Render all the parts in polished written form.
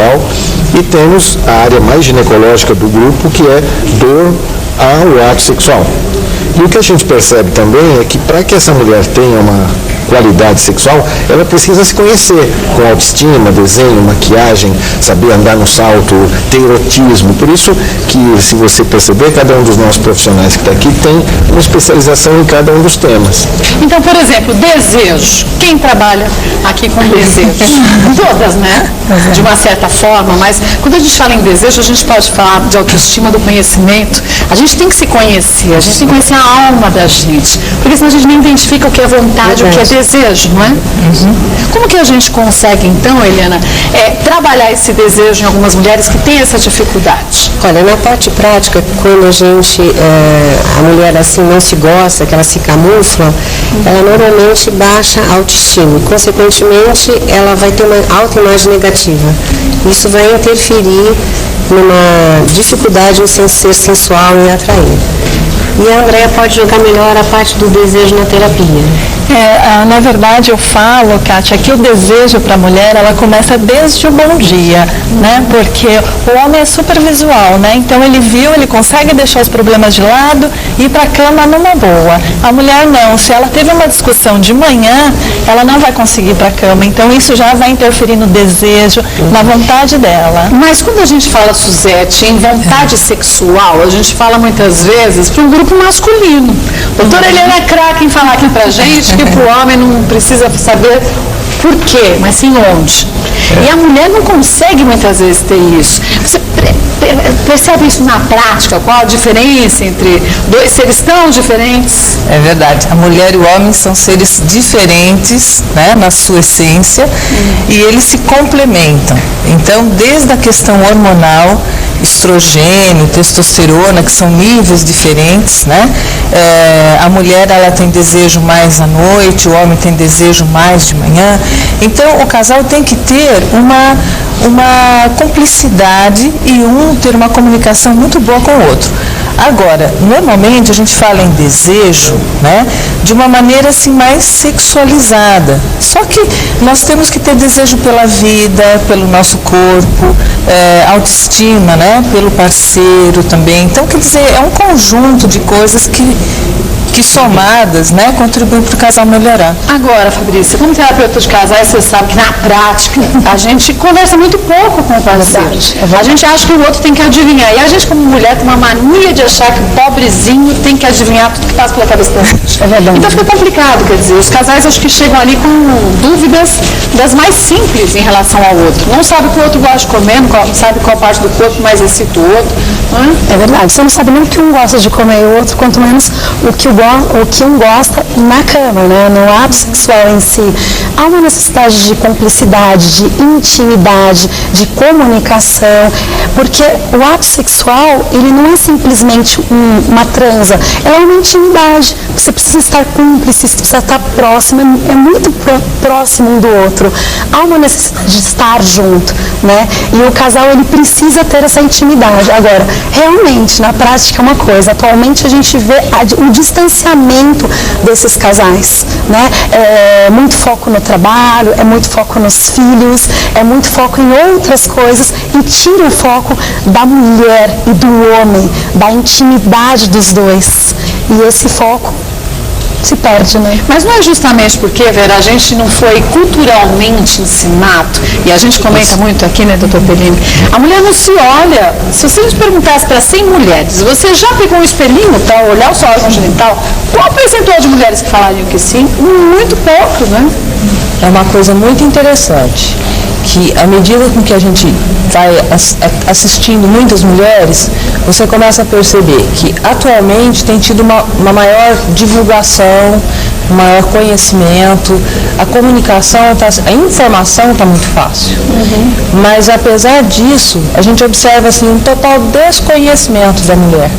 global, e temos a área mais ginecológica do grupo, que é dor ao ato sexual. E o que a gente percebe também é que para que essa mulher tenha uma qualidade sexual, ela precisa se conhecer com autoestima, desenho, maquiagem, saber andar no salto, ter erotismo. Por isso que, se você perceber, cada um dos nossos profissionais que está aqui tem uma especialização em cada um dos temas. Então, por exemplo, desejo. Quem trabalha aqui com desejo? Todas, né? De uma certa forma, mas quando a gente fala em desejo, a gente pode falar de autoestima, do conhecimento. A gente tem que se conhecer, a gente tem que conhecer a alma da gente, porque senão a gente não identifica o que é vontade, o que é desejo, não é? Como que a gente consegue, então, Eliana, trabalhar esse desejo em algumas mulheres que têm essa dificuldade? Olha, na parte prática, quando a mulher assim não se gosta, que ela se camufla, ela normalmente baixa a autoestima e, consequentemente, ela vai ter uma autoimagem negativa. Isso vai interferir numa dificuldade em ser sensual e atrair. E a Andréia pode jogar melhor a parte do desejo na terapia. Na verdade, eu falo, Kátia, que o desejo para a mulher, ela começa desde o bom dia, né? Porque o homem é super visual, né? Então ele viu, ele consegue deixar os problemas de lado e ir para a cama numa boa. A mulher não, se ela teve uma discussão de manhã, ela não vai conseguir ir para a cama. Então isso já vai interferir no desejo, na vontade dela. Mas quando a gente fala, Suzete, em vontade sexual, a gente fala muitas vezes para um grupo masculino. Doutora Eliana é craque em falar aqui pra gente que pro homem não precisa saber por quê, mas sim onde. E a mulher não consegue muitas vezes ter isso. Você percebe isso na prática? Qual a diferença entre dois seres tão diferentes? É verdade. A mulher e o homem são seres diferentes, né, na sua essência, e eles se complementam. Então, desde a questão hormonal, estrogênio, testosterona, que são níveis diferentes, né? A mulher, ela tem desejo mais à noite, o homem tem desejo mais de manhã. Então, o casal tem que ter uma cumplicidade e ter uma comunicação muito boa com o outro. Agora, normalmente a gente fala em desejo, né, de uma maneira assim mais sexualizada. Só que nós temos que ter desejo pela vida, pelo nosso corpo, autoestima, né, pelo parceiro também. Então, quer dizer, é um conjunto de coisas que somadas, né, contribuem para o casal melhorar. Agora, Fabrícia, como terapeuta de casais, você sabe que na prática a gente conversa muito pouco com o parceiro. A gente acha que o outro tem que adivinhar. E a gente, como mulher, tem uma mania de achar que o pobrezinho tem que adivinhar tudo que passa pela cabeça da gente. Então fica complicado, quer dizer, os casais acho que chegam ali com dúvidas das mais simples em relação ao outro. Não sabe o que o outro gosta de comer, não sabe qual parte do corpo mais excita o outro. É verdade, você não sabe nem o que um gosta de comer e o outro, quanto menos o que um gosta na cama, né? No ato sexual em si. Há uma necessidade de cumplicidade, de intimidade, de comunicação, porque o ato sexual, ele não é simplesmente uma transa, é uma intimidade. Você precisa estar cúmplice, você precisa estar próximo, é muito próximo um do outro. Há uma necessidade de estar junto, né? E o casal, ele precisa ter essa intimidade. Agora, realmente, na prática é uma coisa, atualmente a gente vê o distanciamento desses casais, né? É muito foco no trabalho, é muito foco nos filhos, é muito foco em outras coisas e tira o foco da mulher e do homem, da intimidade dos dois. E esse foco se perde, né? Mas não é justamente porque, Vera, a gente não foi culturalmente ensinado, e a gente comenta muito aqui, né, doutor Pellini, a mulher não se olha. Se você nos perguntasse para 100 mulheres, você já pegou um espelhinho para olhar o seu órgão genital? Qual o percentual de mulheres que falariam que sim? Muito pouco, né? É uma coisa muito interessante, que à medida com que a gente vai assistindo muitas mulheres, você começa a perceber que atualmente tem tido uma maior divulgação, um maior conhecimento, a comunicação, a informação está muito fácil. Mas apesar disso, a gente observa assim, um total desconhecimento da mulher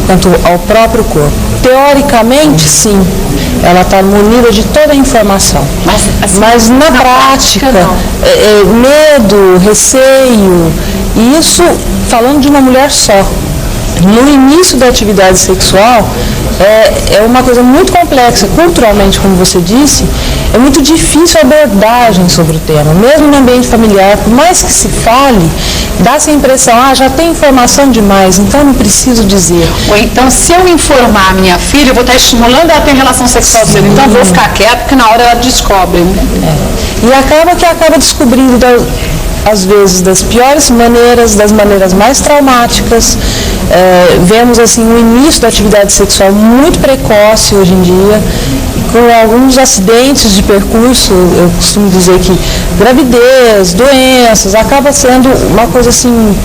quanto ao próprio corpo. Teoricamente, sim, ela está munida de toda a informação. Mas na prática, medo, receio, e isso falando de uma mulher só. no início da atividade sexual, é uma coisa muito complexa. Culturalmente, como você disse, é muito difícil a abordagem sobre o tema. Mesmo no ambiente familiar, por mais que se fale, dá-se a impressão, já tem informação demais, então não preciso dizer. Ou então, se eu informar a minha filha, eu vou estar estimulando ela a ter relação sexual cedo. Então, eu vou ficar quieta, porque na hora ela descobre. Né? E acaba descobrindo, às vezes, das piores maneiras, das maneiras mais traumáticas. Vemos assim o início da atividade sexual muito precoce hoje em dia, com alguns acidentes de percurso. Eu costumo dizer que gravidez, doenças, acaba sendo uma coisa assim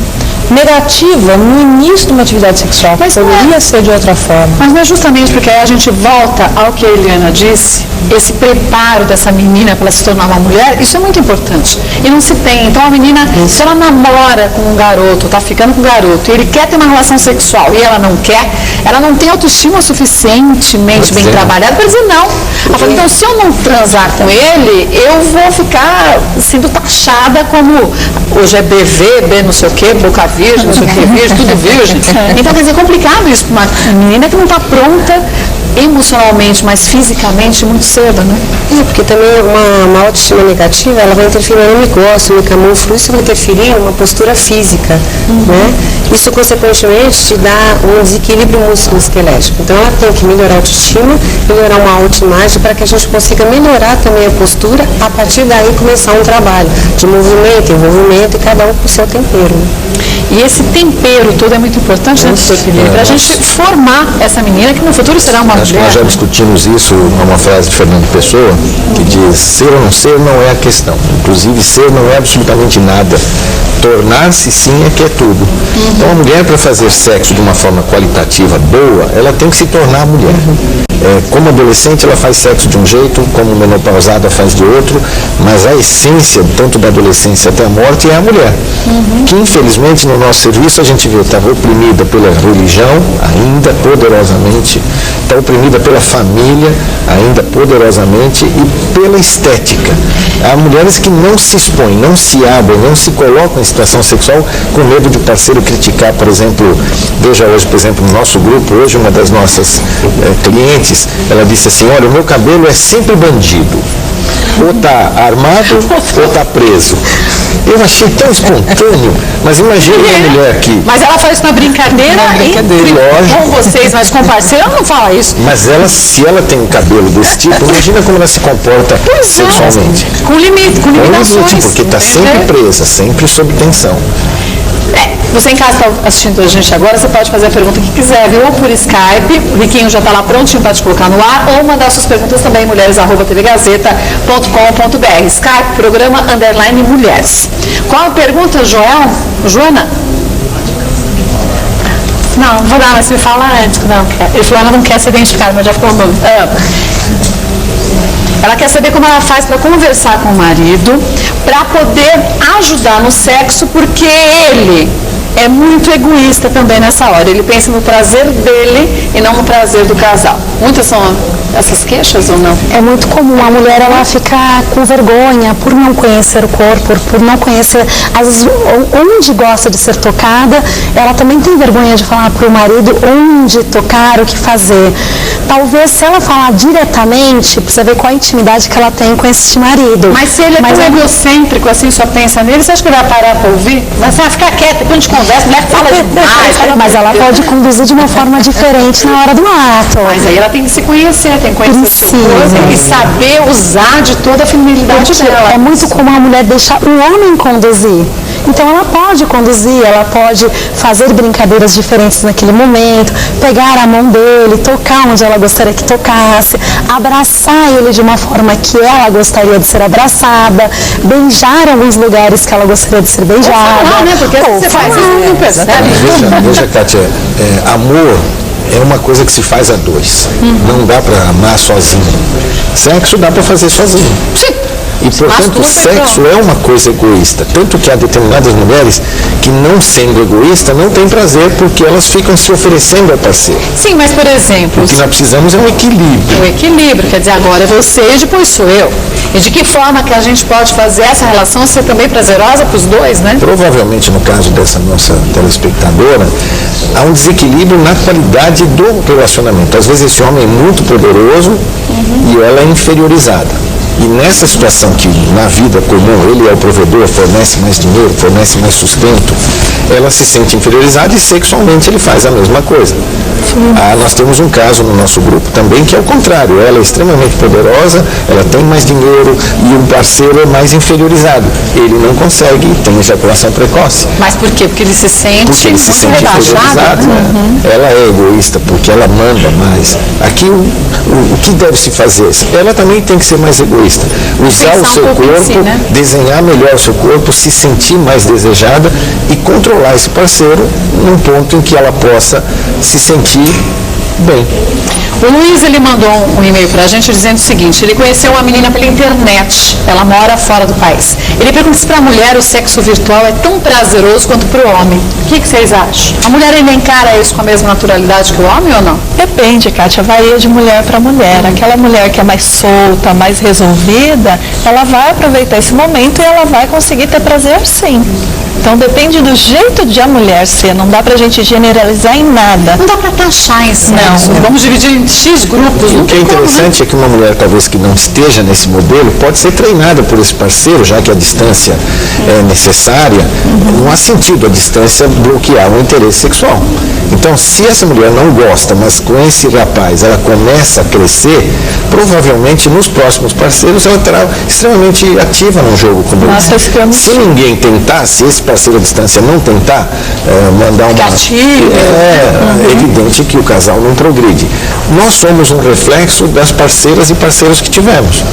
negativa no início de uma atividade sexual. Mas poderia ser de outra forma. Mas não é justamente porque aí a gente volta ao que a Eliana disse, esse preparo dessa menina para ela se tornar uma mulher, isso é muito importante. E não se tem. Então a menina, se ela namora com um garoto, está ficando com um garoto, e ele quer ter uma relação sexual e ela não quer, ela não tem autoestima suficientemente bem trabalhada para dizer não. Ela fala, então se eu não transar com ele, eu vou ficar sendo taxada como hoje é BV, B não sei o que, boca virgem, não sei o que, virgem, tudo virgem. Então quer dizer, é complicado isso para uma menina que não está pronta emocionalmente, mas fisicamente muito cedo, né? Porque também uma autoestima negativa, ela vai interferir, eu não me gosto, eu me camuflo, isso vai interferir numa postura física, né? Isso, consequentemente, te dá um desequilíbrio musculoesquelético. Então, ela tem que melhorar a autoestima, melhorar uma autoimagem, para que a gente consiga melhorar também a postura, a partir daí começar um trabalho de movimento, envolvimento, e cada um com o seu tempero. Né? E esse tempero todo é muito importante, né, doutor Felipe? Para a gente formar essa menina que no futuro será uma mulher. Acho que nós já discutimos isso numa frase de Fernando Pessoa, que diz: ser ou não ser não é a questão. Inclusive, ser não é absolutamente nada. Tornar-se sim é que é tudo. Então, a mulher, para fazer sexo de uma forma qualitativa boa, ela tem que se tornar mulher. Como adolescente, ela faz sexo de um jeito, como menopausada faz de outro, mas a essência, tanto da adolescência até a morte, é a mulher. Que, infelizmente, no nosso serviço, a gente vê, está oprimida pela religião, ainda poderosamente, está oprimida pela família, ainda poderosamente, e pela estética. Há mulheres que não se expõem, não se abrem, não se colocam em situação sexual com medo de o parceiro criticar. Por exemplo, veja hoje, por exemplo, no nosso grupo, hoje uma das nossas clientes, ela disse assim: olha, o meu cabelo é sempre bandido. Ou está armado ou está preso. Eu achei tão espontâneo, mas imagina uma mulher que... Mas ela faz isso na brincadeira, lógico. Com vocês, mas com parceiro ela não fala isso. Mas ela, se ela tem um cabelo desse tipo, imagina como ela se comporta sexualmente. Com limite, com limitações. Porque está sempre presa, sempre sob tensão. Você em casa está assistindo a gente agora, você pode fazer a pergunta que quiser, viu? Ou por Skype, o Riquinho já está lá prontinho para te colocar no ar, ou mandar suas perguntas também em mulheres@tvgazeta.com.br. Skype, programa _mulheres. Qual a pergunta, Joana? Não vou dar, mas me fala antes. Não, ele falou, ela não quer ser identificada, mas já ficou bom. Ela quer saber como ela faz para conversar com o marido, para poder ajudar no sexo, porque ele é muito egoísta também nessa hora. Ele pensa no prazer dele e não no prazer do casal. Muitas são essas queixas ou não? É muito comum a mulher ela ficar com vergonha por não conhecer o corpo, por não conhecer, às vezes, onde gosta de ser tocada. Ela também tem vergonha de falar para o marido onde tocar, o que fazer. Talvez, se ela falar diretamente, precisa ver qual a intimidade que ela tem com esse marido. Mas se ele é tão egocêntrico assim, só pensa nele, você acha que ele vai parar para ouvir? Mas você vai ficar quieta, depois a gente conversa, mulher fala demais. Mas ela pode conduzir de uma forma diferente na hora do ato. Mas aí ela tem que se conhecer, tem que conhecer o seu corpo e saber usar de toda a feminilidade dela. É muito comum a mulher deixar o homem conduzir. Então ela pode conduzir, ela pode fazer brincadeiras diferentes naquele momento, pegar a mão dele, tocar onde ela gostaria que tocasse, abraçar ele de uma forma que ela gostaria de ser abraçada, beijar alguns lugares que ela gostaria de ser beijada. Né? Porque você faz isso, não percebe. Veja, Kátia, amor é uma coisa que se faz a dois. Não dá para amar sozinho. Sexo dá para fazer sozinho. Sim. E, portanto, o sexo é uma coisa egoísta. Tanto que há determinadas mulheres que, não sendo egoísta, não têm prazer porque elas ficam se oferecendo ao parceiro. Sim, mas, por exemplo... O que nós precisamos é um equilíbrio. O equilíbrio, quer dizer, agora é você e depois sou eu. E de que forma que a gente pode fazer essa relação ser também prazerosa para os dois, né? Provavelmente, no caso dessa nossa telespectadora, há um desequilíbrio na qualidade do relacionamento. Às vezes esse homem é muito poderoso e ela é inferiorizada. E nessa situação que na vida comum ele é o provedor, fornece mais dinheiro, fornece mais sustento, ela se sente inferiorizada e sexualmente ele faz a mesma coisa. Nós temos um caso no nosso grupo também que é o contrário. Ela é extremamente poderosa, ela tem mais dinheiro e o parceiro é mais inferiorizado. Ele não consegue, tem ejaculação precoce. Mas por quê? Porque ele se sente inferiorizado. Ela é egoísta porque ela manda mais. Aqui o que deve se fazer? Ela também tem que ser mais egoísta. Usar o seu corpo, desenhar melhor o seu corpo, se sentir mais desejada e controlar esse parceiro num ponto em que ela possa se sentir bem. O Luiz, ele mandou um e-mail pra gente dizendo o seguinte: ele conheceu uma menina pela internet, ela mora fora do país. Ele pergunta se para a mulher o sexo virtual é tão prazeroso quanto para o homem. O que vocês acham? A mulher ainda encara isso com a mesma naturalidade que o homem ou não? Depende, Kátia, varia de mulher para mulher. Aquela mulher que é mais solta, mais resolvida, ela vai aproveitar esse momento e ela vai conseguir ter prazer sim. Então depende do jeito de a mulher ser, não dá pra gente generalizar em nada. Não dá pra taxar em sexo. Não. Vamos dividir em X grupos. O que é interessante é que uma mulher talvez que não esteja nesse modelo pode ser treinada por esse parceiro, já que a distância é necessária. Não há sentido a distância bloquear o interesse sexual. Então, se essa mulher não gosta, mas com esse rapaz ela começa a crescer, provavelmente nos próximos parceiros ela estará extremamente ativa num jogo como esse. Se ninguém tentar, se esse parceiro à distância não tentar mandar uma... É evidente que o casal não progride. Nós somos um reflexo das parceiras e parceiros que tivemos,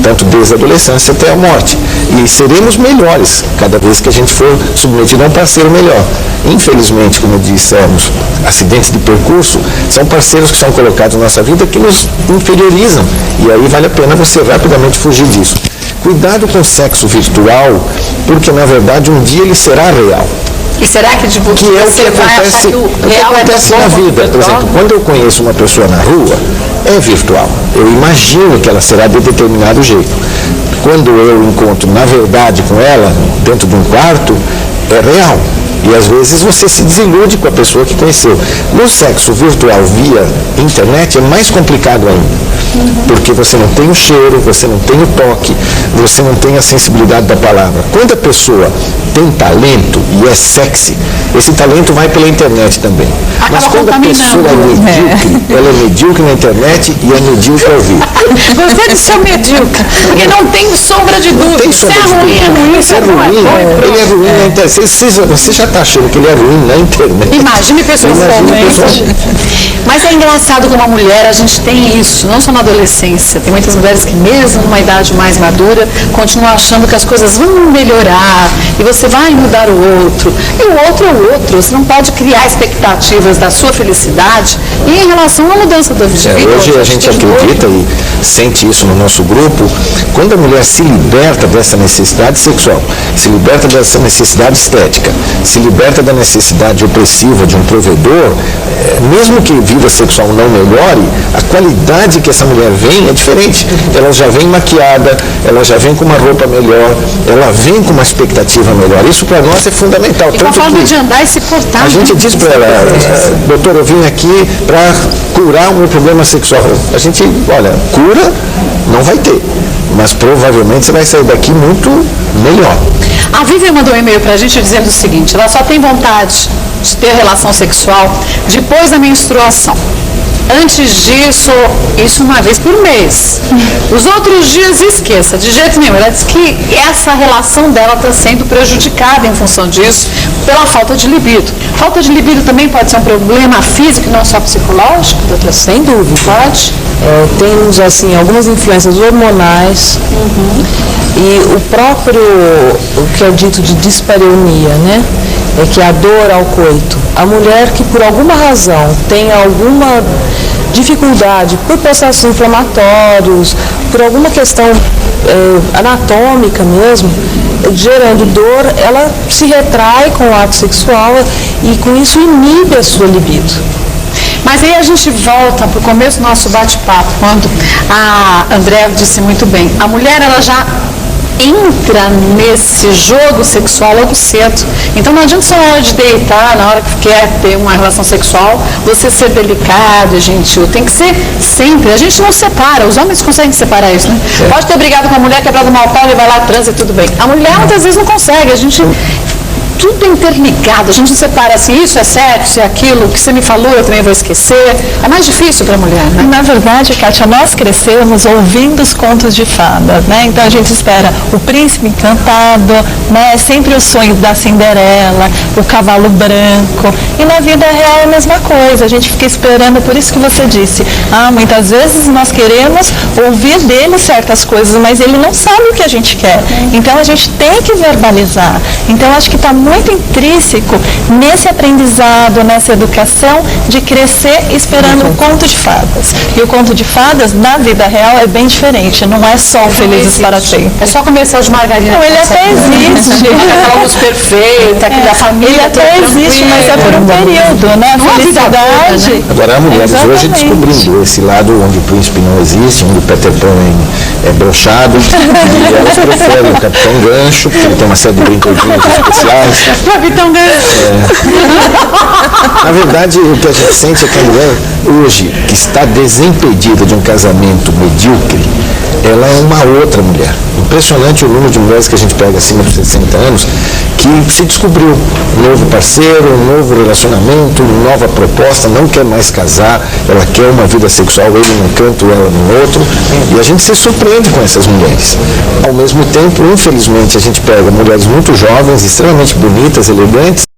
tanto desde a adolescência até a morte. E seremos melhores cada vez que a gente for submetido a um parceiro melhor. Infelizmente, como dissemos, acidentes de percurso são parceiros que são colocados na nossa vida que nos inferiorizam. E aí vale a pena você rapidamente fugir disso. Cuidado com o sexo virtual, porque na verdade um dia ele será real. E será que tipo, que é o que acontece na vida? Por exemplo, quando eu conheço uma pessoa na rua, é virtual. Eu imagino que ela será de determinado jeito. Quando eu encontro na verdade com ela, dentro de um quarto, é real. E às vezes você se desilude com a pessoa que conheceu. No sexo virtual via internet é mais complicado ainda. Porque você não tem o cheiro, você não tem o toque, você não tem a sensibilidade da palavra. Quando a pessoa tem talento e é sexy, esse talento vai pela internet também. Mas quando a pessoa é medíocre, ela é medíocre na internet e é medíocre ao vivo. Você disse medíocre, porque não tem sombra de dúvida. Tem sombra de dúvida. Isso é ruim. Ele é ruim na internet. Você já está achando que ele é ruim na internet. Imagine pessoalmente. Mas é engraçado como a mulher, a gente tem isso, não só na adolescência. Tem muitas mulheres que mesmo numa idade mais madura, continuam achando que as coisas vão melhorar e você vai mudar o outro. E o outro é o outro. Você não pode criar expectativas da sua felicidade em relação à mudança da vida. Hoje a gente acredita e sente isso no nosso grupo, quando a mulher se liberta dessa necessidade sexual, se liberta dessa necessidade estética, se liberta da necessidade opressiva de um provedor, mesmo que a vida sexual não melhore, a qualidade que essa mulher vem é diferente. Ela já vem maquiada, ela já vem com uma roupa melhor, ela vem com uma expectativa melhor. Isso para nós é fundamental. E com a forma de andar e se portar. A gente diz para ela, doutor, eu vim aqui para curar o meu problema sexual. A gente, olha, cura não vai ter, mas provavelmente você vai sair daqui muito melhor. A Vivian mandou um e-mail para a gente dizendo o seguinte: ela só tem vontade de ter relação sexual depois da menstruação. Antes disso, isso uma vez por mês. Os outros dias, esqueça, de jeito nenhum. Ela diz que essa relação dela está sendo prejudicada em função disso, pela falta de libido. Falta de libido também pode ser um problema físico, não só psicológico, doutora? Sem dúvida. Pode? Temos, assim, algumas influências hormonais e o próprio, o que é dito de dispareunia, né? É que a dor ao coito. A mulher que por alguma razão tem alguma dificuldade por processos inflamatórios por alguma questão anatômica mesmo, gerando dor, ela se retrai com o ato sexual e com isso inibe a sua libido. Mas aí a gente volta para o começo do nosso bate-papo, quando a Andréa disse muito bem, a mulher ela já entra nesse jogo sexual logo cedo. Então não adianta só na hora de deitar, na hora que quer ter uma relação sexual, você ser delicado e gentil. Tem que ser sempre. A gente não separa, os homens conseguem separar isso, né? Pode ter brigado com a mulher, quebrado uma pau e vai lá, transa e tudo bem. A mulher muitas vezes não consegue, a gente... Tudo interligado, a gente não separa assim, isso é certo, isso é aquilo, o que você me falou eu também vou esquecer. É mais difícil para a mulher, né? Na verdade, Kátia, nós crescemos ouvindo os contos de fadas, né? Então a gente espera o príncipe encantado, né? Sempre o sonho da Cinderela, o cavalo branco. E na vida real é a mesma coisa, a gente fica esperando, por isso que você disse, muitas vezes nós queremos ouvir dele certas coisas, mas ele não sabe o que a gente quer. Então a gente tem que verbalizar. Então acho que está muito intrínseco nesse aprendizado, nessa educação de crescer esperando o conto de fadas. E o conto de fadas, na vida real, é bem diferente. Não é só o Felizes para Sempre. É só comercial de margarina. Não, ele até existe. Aquela luz perfeita, aqui da família. Ele até existe, mas é por um período, né? A felicidade. Agora, as mulheres hoje descobrindo esse lado onde o príncipe não existe, onde o Peter Pan é broxado, e elas preferem o Capitão Gancho, porque ele tem uma série de brinquedinhos especiais. Capitão Gancho. Na verdade, o que a gente sente é que a mulher hoje, que está desimpedida de um casamento medíocre, ela é uma outra mulher. Impressionante o número de mulheres que a gente pega acima dos 60 anos que se descobriu um novo parceiro, um novo relacionamento, uma nova proposta, não quer mais casar, ela quer uma vida sexual, ele num canto, ela no outro, e a gente se surpreende com essas mulheres. Ao mesmo tempo, infelizmente, a gente pega mulheres muito jovens, extremamente bonitas, elegantes,